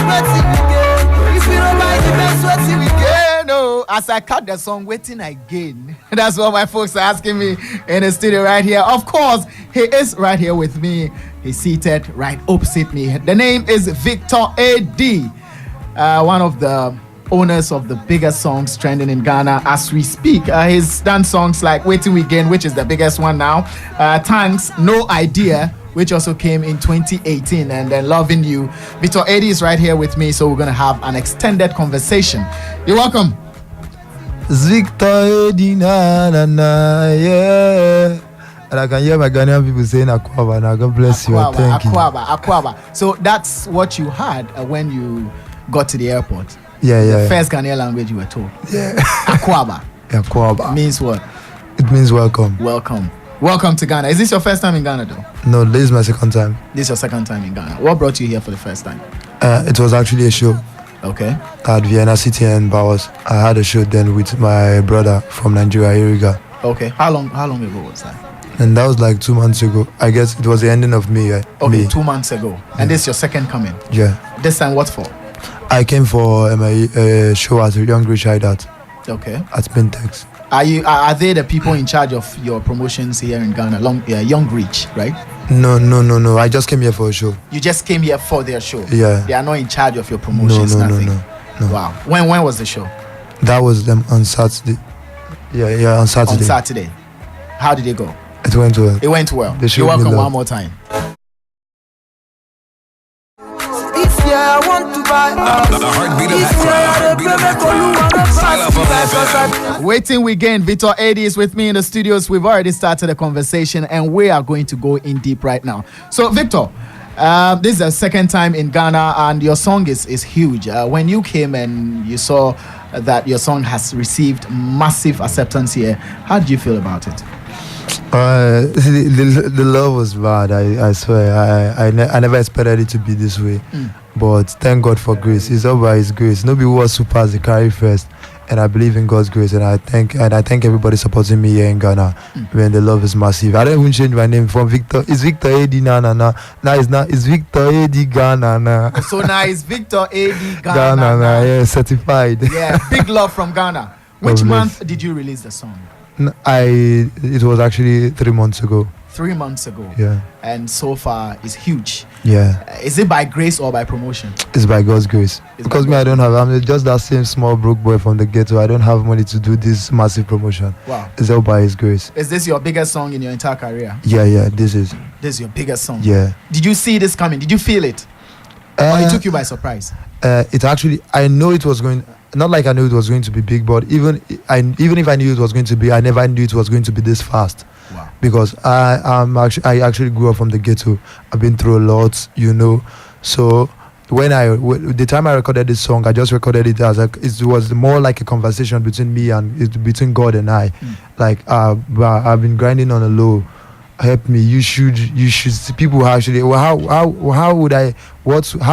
waiting again. If you don't buy the best, waiting again. No, as I cut the song, waiting again. That's what my folks are asking me in the studio right here. Of course, he is right here with me. He's seated right opposite me. The name is Victor AD, one of the owners of the biggest songs trending in Ghana as we speak. He's done songs like Waiting Again, which is the biggest one now. Thanks, No Idea, which also came in 2018, and then Loving You. Victor AD is right here with me, so we're going to have an extended conversation. You're welcome. Victor AD, na na na, yeah. And I can hear my Ghanaian people saying Akwaba. Now God bless you. Thank you. Akwaba. So that's what you had when you got to the airport. Yeah. The first Ghanaian language you were told. Yeah. Akwaba. Akwaba. Means what? It means welcome. Welcome to Ghana. Is this your first time in Ghana though? No, this is my second time. This is your second time in Ghana. What brought you here for the first time? It was actually a show. Okay. At Vienna City and Bowers. I had a show then with my brother from Nigeria, Eriga. Okay. How long ago was that? And that was like 2 months ago. I guess it was the ending of May. Okay, 2 months ago. Yeah. And this is your second coming? Yeah. This time what for? I came for my show at Young Rich Hideout. Okay. At Pintex. Are they the people in charge of your promotions here in Ghana? Young Reach, right? No. I just came here for a show. You just came here for their show? Yeah. They are not in charge of your promotions, nothing? No. Wow. When was the show? That was them on Saturday. Yeah, on Saturday. On Saturday. How did it go? It went well. It went well. You're welcome one more time. I want to buy the heartbeat of that Waiting Again. Victor AD is with me in the studios. We've already started a conversation and we are going to go in deep right now. So Victor, this is the second time in Ghana and your song is huge. When you came and you saw that your song has received massive acceptance here, how did you feel about it? The love was bad. I swear. I never expected it to be this way. But thank God for grace. It's all by His grace. Nobody was super the carry first, and I believe in God's grace. And I thank everybody supporting me here in Ghana. When the love is massive. I don't even change my name from Victor. It's Victor AD na. Now it's Victor AD Ghana na. So now it's Victor AD Ghana. Yeah, certified. Yeah, big love from Ghana. Which month did you release the song? It was actually 3 months ago. 3 months ago. Yeah. And so far it's huge. Yeah. Is it by grace or by promotion? It's by God's grace. Because I'm just that same small broke boy from the ghetto. I don't have money to do this massive promotion. Wow. It's all by His grace. Is this your biggest song in your entire career? Yeah, this is. This is your biggest song? Yeah. Did you see this coming? Did you feel it? Or it took you by surprise? It actually, I know it was going, not like I knew it was going to be big, but even if I knew it was going to be, I never knew it was going to be this fast. Wow. Because I actually grew up from the ghetto. I've been through a lot, So the time I recorded this song, I just recorded it as it was more like a conversation between me and between God and I. Like I've been grinding on a low. Help me. You should. People actually. How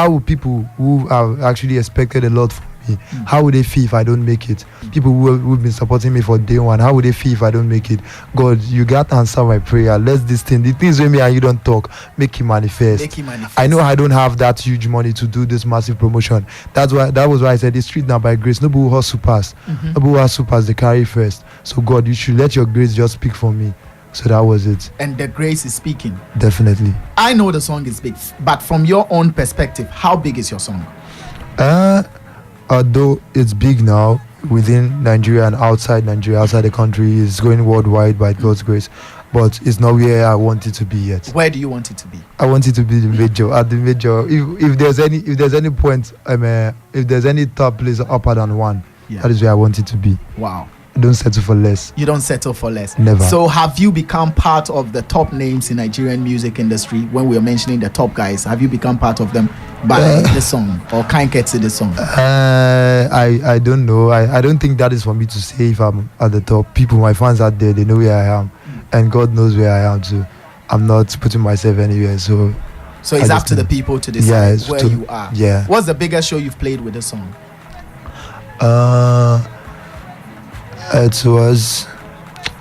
would people who have actually expected a lot from me? How would they feel if I don't make it? People who've been supporting me for day one. How would they feel if I don't make it? God, you got to answer my prayer. Let this thing, the things with me and you don't talk, make it manifest. I know I don't have that huge money to do this massive promotion. That was why I said the street now by grace. Nobody will hustle pass. Nobody will hustle pass. They carry first. So God, you should let your grace just speak for me. So that was it. And the grace is speaking. Definitely. I know the song is big, but from your own perspective, how big is your song? Although it's big now within Nigeria and outside Nigeria, outside the country, it's going worldwide by God's grace. But it's not where I want it to be yet. Where do you want it to be? I want it to be the major. At the major, if there's any point, if there's any top place upper than one, that is where I want it to be. Wow. Don't settle for less. You don't settle for less. Never. So have you become part of the top names in Nigerian music industry? When we are mentioning the top guys, have you become part of them by the song or can't get to the song? I don't know. I don't think that is for me to say if I'm at the top. People, my fans out there, they know where I am, and God knows where I am too. I'm not putting myself anywhere. So it's up to the people to decide where you are. Yeah. What's the biggest show you've played with the song? It was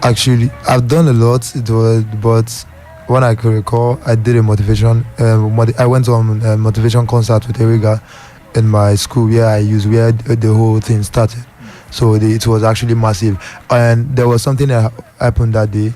actually, I've done a lot. But when I could recall, I did a motivation. I went on a motivation concert with Eriga in my school where the whole thing started. So it was actually massive. And there was something that happened that day.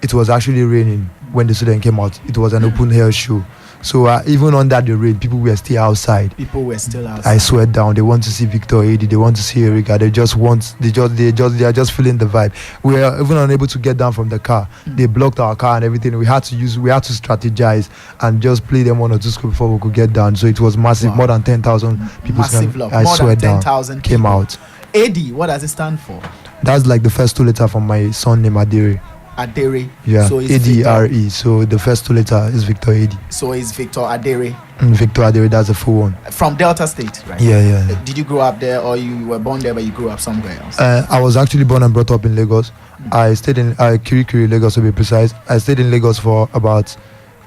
It was actually raining when the student came out. It was an open air show. So even under the rain, people were still outside. People were still outside. I swear down. They want to see Victor AD. They want to see Erica. They are just feeling the vibe. We were even unable to get down from the car. They blocked our car and everything. We had to strategize and just play them 1 or 2 schools before we could get down. So it was massive. Wow. More than 10,000 people. Massive love. I More swear than down. 10,000 Came out. AD, what does it stand for? That's like the first 2 letters from my son named Adere. Adere. Yeah, So it's ADRE. So the first 2 letters is Victor AD. So it's Victor Adere Victor Adere, that's the full one. from Delta State, right? Yeah. Did you grow up there, or you were born there but you grew up somewhere else? I was actually born and brought up in Lagos. I stayed in Kirikiri, Lagos to be precise. I stayed in Lagos for about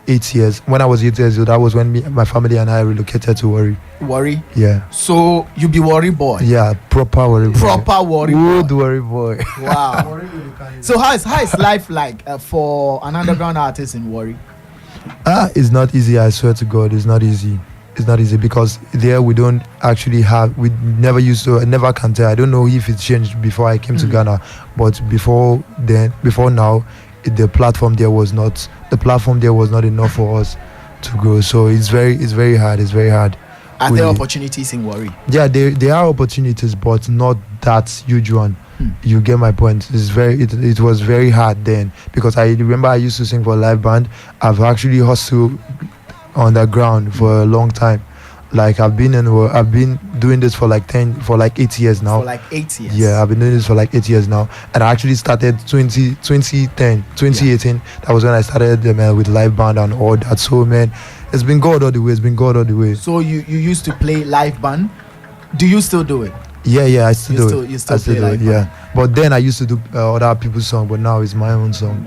8 years. When I was 8 years old, that was when my family and I relocated to Warri. Warri? Yeah. So you be Warri boy? Yeah, proper Warri boy. Proper Warri Good boy. Warri boy. Wow. So how is life like for an underground artist in Warri? It's not easy, I swear to God. It's not easy. It's not easy because there we don't actually have, we never used to, I never can tell. I don't know if it's changed before I came to Ghana, but before now, the platform there was not enough for us to grow. So it's very hard. Are there opportunities in Warri? Yeah, there are opportunities, but not that huge one. You get my point. It was very hard then because I remember I used to sing for a live band. I've actually hustled underground for a long time. Like I've been doing this for like 8 years now. For like 8 years. Yeah, I've been doing this for like 8 years now, and I actually started 2018. That was when I started with live band and all that. So man, it's been God all the way. So you used to play live band. Do you still do it? Yeah, I still do it. You still I still play do live it. band? Yeah, but then I used to do other people's song, but now it's my own song.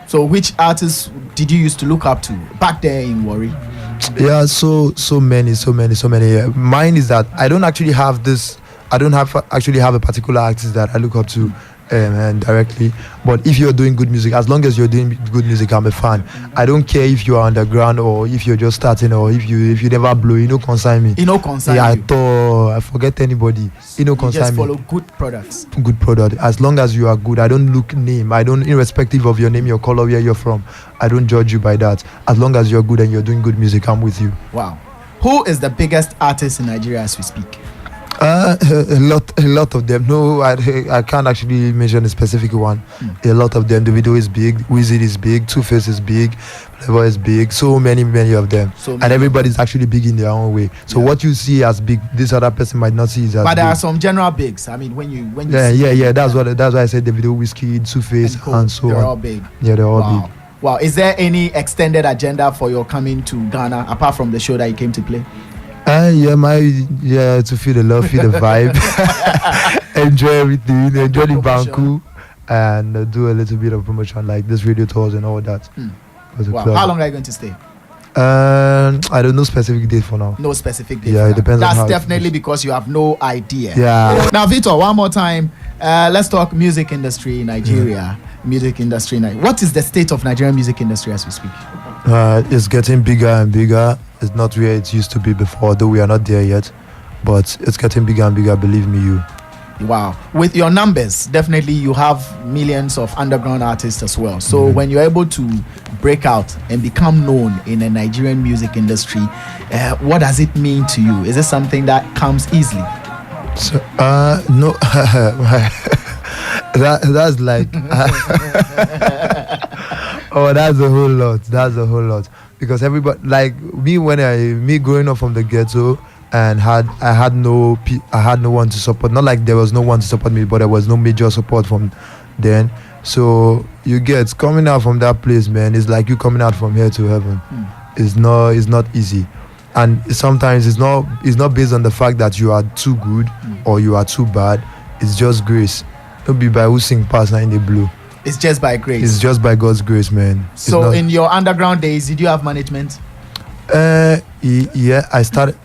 So which artists did you used to look up to back there in Warri? Yeah, so many. Mine is that I don't actually have a particular artist that I look up to and directly. But if you're doing good music, as long as you're doing good music, I'm a fan. I don't care if you're underground or if you're just starting or if you never blow. You know, consign me. You know, consign Yeah, you. I forget anybody. You know, You consign just me. follow good products. Good product. As long as you are good, I don't look name. I don't, irrespective of your name, your color, where you're from. I don't judge you by that. As long as you're good and you're doing good music, I'm with you. Wow. Who is the biggest artist in Nigeria as we speak? A lot of them. No, I can't actually mention a specific one. A lot of them. The video is big. Wizard is big. Two Face is big. Flavor is big. So many of them. So and everybody's actually big in their own way. So what you see as big, this other person might not see as But there big. are some general bigs. I mean, when you Yeah. That's why I said the video Whiskey, Two Face, and so they're on. all big. Yeah, they're all big. Wow. Is there any extended agenda for your coming to Ghana apart from the show that you came to play? To feel the love, feel the vibe, enjoy everything, enjoy the banku, and do a little bit of promotion like this radio tours and all that. Wow. How long are you going to stay? I don't know specific date for now. No specific date. Yeah, for it depends now. on That's how it definitely goes. because you have no idea. Yeah. Now, Victor, one more time. Let's talk music industry in Nigeria. Music industry. What is the state of Nigerian music industry as we speak? It's getting bigger and bigger. It's not where it used to be before, though we are not there yet. But it's getting bigger and bigger, believe me, you. Wow. With your numbers, definitely you have millions of underground artists as well. So when you're able to break out and become known in the Nigerian music industry, what does it mean to you? Is it something that comes easily? So, no. That's like oh, that's a whole lot because everybody, like me growing up from the ghetto and I had no one to support. Not like there was no one to support me, but there was no major support from then. So you get coming out from that place, man. It's like you coming out from here to heaven. It's not easy, and sometimes it's not based on the fact that you are too good or you are too bad. It's just grace. Don't be by who sing past in the blue. It's just by grace. It's just by God's grace, man. So in your underground days, did you have management? Yeah, I started.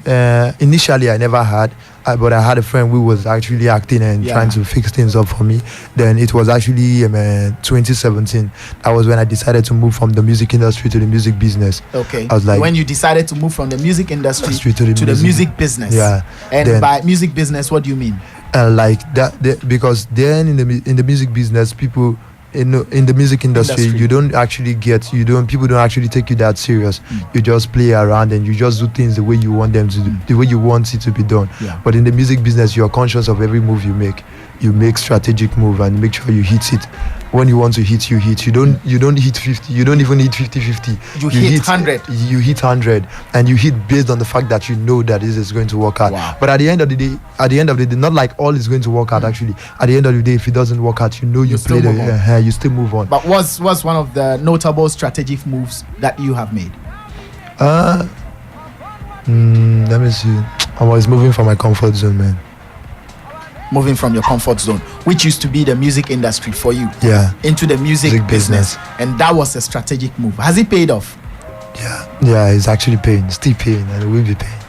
Initially, I never had, but I had a friend who was actually acting and trying to fix things up for me. Then it was actually 2017. That was when I decided to move from the music industry to the music business. Okay. I was like, when you decided to move from the music industry to the music business. Yeah. And then, by music business, what do you mean? Like that, because then in the music business, people. In the music industry, you don't actually people don't actually take you that serious. You just play around and you just do things the way you want them to do, the way you want it to be done. But in the music business, you're conscious of every move you make. You make strategic move and make sure you hit it. When you want to hit, you hit. You don't hit 50. You don't even hit 50-50. You hit 100. You hit 100, and you hit based on the fact that you know that this is going to work out. Wow. But at the end of the day, not like all is going to work out. Actually, at the end of the day, if it doesn't work out, you know you play you still move on. But what's one of the notable strategic moves that you have made? Let me see. I was moving from my comfort zone, man. Moving from your comfort zone, which used to be the music industry for you, into the music business, and that was a strategic move. Has it paid off? Yeah, it's actually paying, still paying, and it will be paying.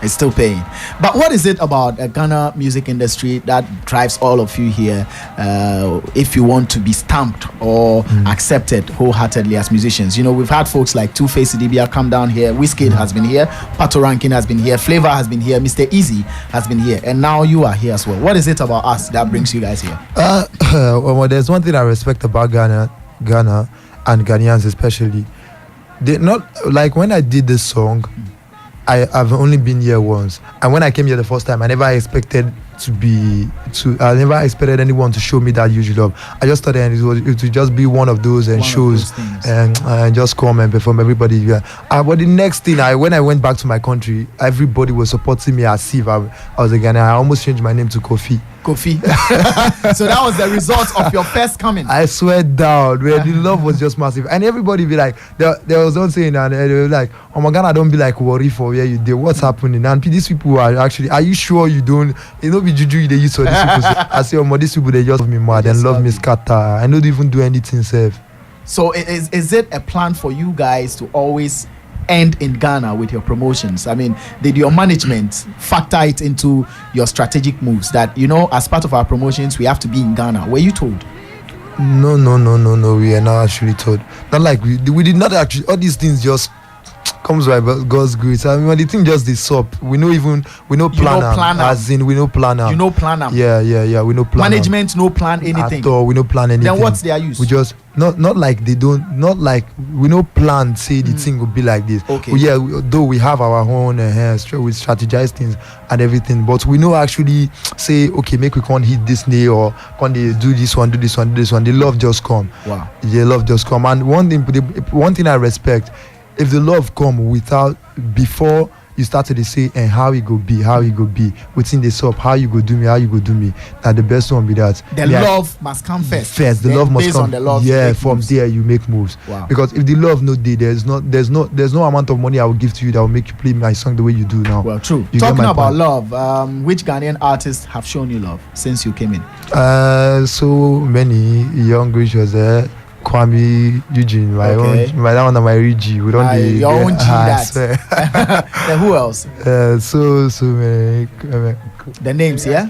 It's still paying. But what is it about Ghana music industry that drives all of you here, if you want to be stamped or accepted wholeheartedly as musicians? You know, we've had folks like Two-Face Idibia come down here, Wizkid has been here, Pato Rankin has been here, Flavor has been here, Mr. Easy has been here, and now you are here as well. What is it about us that brings you guys here? Well, there's one thing I respect about Ghana and Ghanaians especially. They not like when I did this song, I've only been here once, and when I came here the first time, I never expected anyone to show me that huge love. I just thought it would just be one of those shows and just come and perform everybody. But the next thing, when I went back to my country, everybody was supporting me as if I was a Ghanaian. I almost changed my name to Kofi. So that was the result of your first coming. I swear down, where the love was just massive, and everybody be like, there was one saying, and they were like, "Oh my God, don't be like worry for where you did. What's happening?" And these people are actually, are you sure you don't? You know, be juju they use for these people. So I say, "Oh, these people they just love me mad and love me scatter. I don't even do anything safe." So is it a plan for you guys to always end in Ghana with your promotions? I mean, did your management factor it into your strategic moves that, you know, as part of our promotions, we have to be in Ghana? Were you told? No. We are not actually told. Not like we did not actually. All these things just comes by God's grace. I mean, when the thing just this up, we know plan. As in, we know plan. You know plan. Yeah. We know plan. Management no plan anything. At all, we no plan anything. Then what's their use? We just not like they don't, not like we no plan. Say the thing will be like this. Okay. Though we have our own we strategize things and everything, but we know actually say okay, make we can't hit this day or can't they do this one. The love just come. Wow. The love just come. And one thing I respect. If the love come before you started to say and how it go be within the sub, how you go do me, now the best one be that the love must come first. The love must based come. On the love, from moves. There you make moves. Wow. Because if the love no day, there's no amount of money I will give to you that will make you play my song the way you do now. Well, true. Talking about love, which Ghanaian artists have shown you love since you came in? So many. Young Rich was there. Kwame Eugene, my one of my Rigi. We don't be your own G that. Then who else? So many. The names, yeah.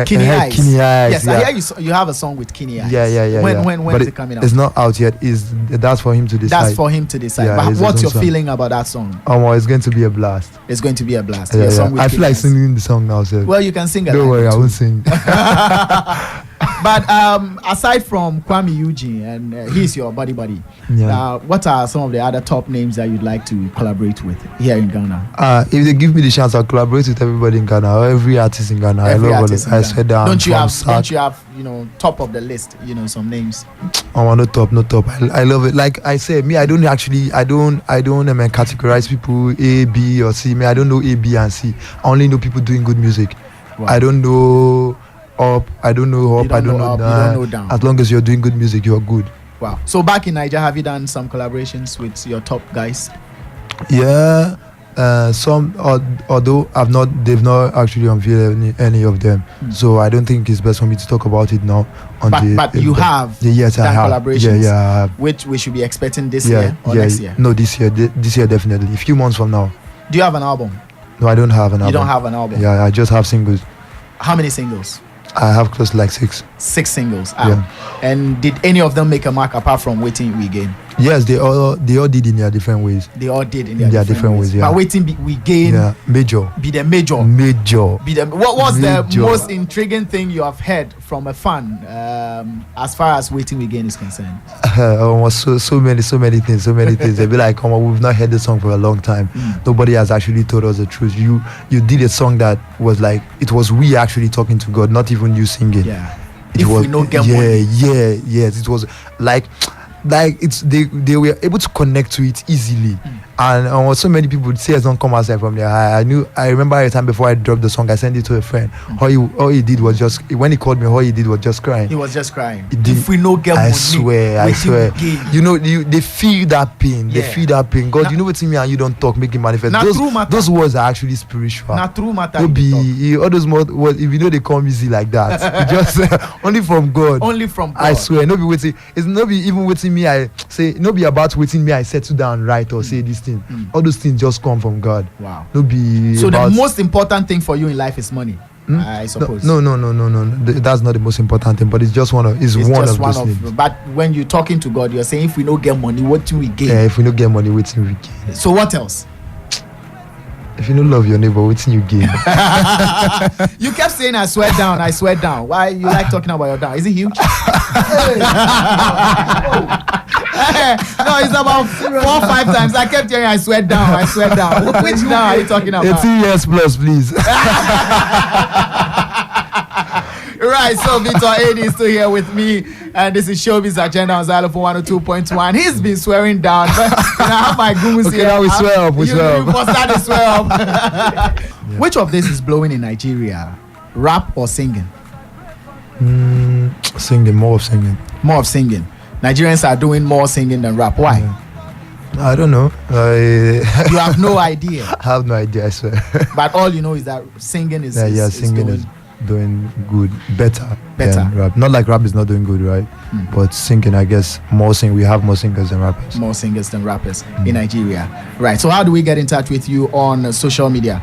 Kenny Eyes. Yes, I hear you have a song with Kenny Eyes. Yeah. When is it coming out? It's not out yet. That's for him to decide. That's for him to decide. Yeah, but what's your song. Feeling about that song? It's going to be a blast. It's going to be a blast. Yeah. I feel like singing the song now, sir. Well, you can sing it. Don't worry, I won't sing. But aside from Kwame Eugene, and he's your buddy. What are some of the other top names that you'd like to collaborate with here in Ghana? If they give me the chance, I'll collaborate with everybody in Ghana, or every artist in Ghana. I love it. I swear down. Don't you have top of the list? Some names. Oh, no top. I love it. Like I say, me, I don't categorize people A, B, or C. Me, I don't know A, B, and C. I only know people doing good music. Wow. I don't know up. I don't know up. I don't know down. You don't know down. As long as you're doing good music, you're good. Wow. So back in Nigeria, have you done some collaborations with your top guys? Yeah. Some, although they've not actually unveiled any of them. So I don't think it's best for me to talk about it now. But you have yes, I have collaborations. Yeah. Which we should be expecting this year or next year? No, this year definitely. A few months from now. Do you have an album? No, I don't have an album. You don't have an album? Yeah, I just have singles. How many singles? I have close to like 6. 6 singles out. Yeah. And did any of them make a mark apart from Waiting We Gain? Yes, they all did in their different ways. They all did in their different ways. Yeah. But Waiting We Gain, Yeah, major. be the major. Major. What was the Major. most intriguing thing you have heard from a fan as far as Waiting We Gain is concerned? So many things. They be like, we've not heard this song for a long time. Nobody has actually told us the truth. You did a song that was like, it was we actually talking to God, not even you singing. Yeah. It If was, we no get yeah, money. yes. It was like it's they were able to connect to it easily. And so many people would say it's don't come outside from there. I remember a time before I dropped the song, I sent it to a friend. All he did was just, when he called me, all he did was just crying. He was just crying. He did- If we no get money, I swear. Waiting We Gain. You know, they feel that pain. They Yeah. feel that pain. God, Na- you know what's in me and you don't talk, make it manifest. Na true matter. Those words are actually spiritual. Na true matter. No you talk. be all those words, if you know they come easy like that. It just only from God. Only from God. I swear, no be waiting. It's no be even waiting me. I say no be about waiting me. I settle down right or say this thing. All those things just come from God. Wow. No be. So about, the most important thing for you in life is money, I suppose. No. That's not the most important thing. But it's just one of. It's It's one just of one those things. of. But when you're talking to God, you're saying, if we don't get money, what do we gain? Yeah, if we don't get money, waiting we gain. So what else? If you don't love your neighbor, waiting you gain. You kept saying, I swear down, I swear down. Why you like talking about your down? Is it huge? No, it's about 4 or 5 times. I kept hearing, I swear down, I swear down. Which down are you talking about? 18 years plus, please. Right, so Victor AD is still here with me, and this is Showbiz Agenda on Xylophone 102.1. He's been swearing down, but I have my goons Okay, here. now we swear up, we swear You up. must start to swear up. Which of this is blowing in Nigeria? Rap or singing? Singing, more of singing. More of singing. Nigerians are doing more singing than rap. Why? I don't know. You have no idea. I have no idea, I swear. But all you know is that singing is Singing is doing good, better Better. than rap. Not like rap is not doing good, right? But singing, I guess, we have more singers than rappers. more singers than rappers in Nigeria. Right. So how do we get in touch with you on social media?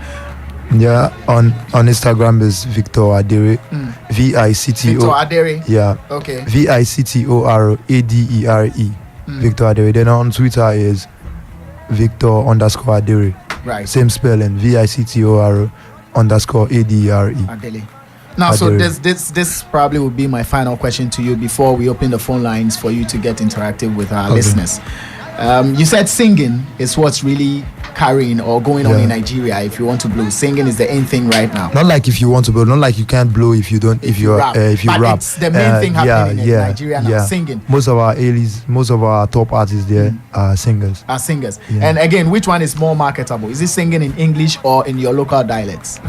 Yeah, on Instagram is Victor Adere, VICTO. Victor Adere. Yeah, Okay. VICTORADERE. Victor Adere. Then on Twitter is Victor_Adere. Right. Same spelling, VICTOR_ADERE. Adele. Now, so Adele. this probably will be my final question to you before we open the phone lines for you to get interactive with our listeners. You said singing is what's really carrying or going on Yeah. in Nigeria. If you want to blow, singing is the in thing right now. Not like if you want to blow, not like you can't blow if you don't, if you rap. if you But rap. it's the main thing happening in Nigeria now, singing. Most of our A-lists, most of our top artists there are singers. As singers. Yeah. And again, which one is more marketable? Is it singing in English or in your local dialects?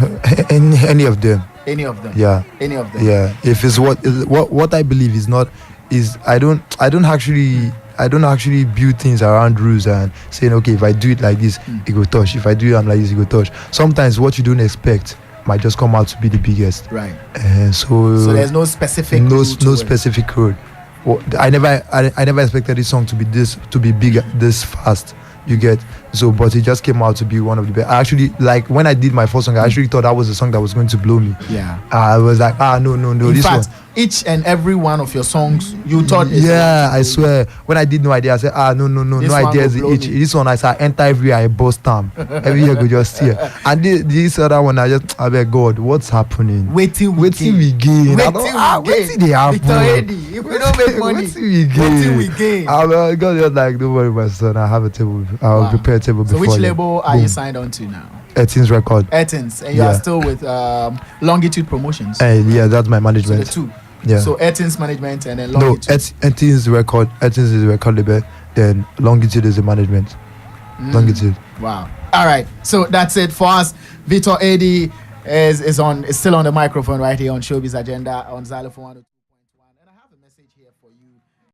Any of them. Any of them. Yeah. Any of them. Yeah. If it's what I believe is not is I don't actually build things around rules and saying, okay, if I do it like this, it go touch. If I do it like this, it go touch. Sometimes what you don't expect might just come out to be the biggest. Right. So there's no specific no rule to it. specific road. Well, I never expected this song to be big this fast. You get so, but it just came out to be one of the best. I actually, like, when I did my first song, I actually thought that was the song that was going to blow me. Yeah. I was like, no, In this fact, one. each and every one of your songs, you thought. Yeah, I swear. When I did No Idea, I said, no This one idea. will blow Each me. this one I said, enter every I bust time. Every year go just here. And this other one, I beg God, what's happening? Waiting we gain. Waiting they happen. Victor AD, if we don't make money, waiting we gain. God just like, don't worry, my son. I have a table. I'll Wow. prepare a table So before which you. label are you Boom. signed on to now? 18's record. Etins, and you are Yeah. still with Longitude Promotions. Yeah, that's my So the management. two. Yeah. So Etins management and then No, Longitude. 18's record. 18's is the record label. Then Longitude is the management. Longitude. Wow. All right. So that's it for us. Victor AD is still on the microphone right here on Showbiz Agenda on Xylophone 102.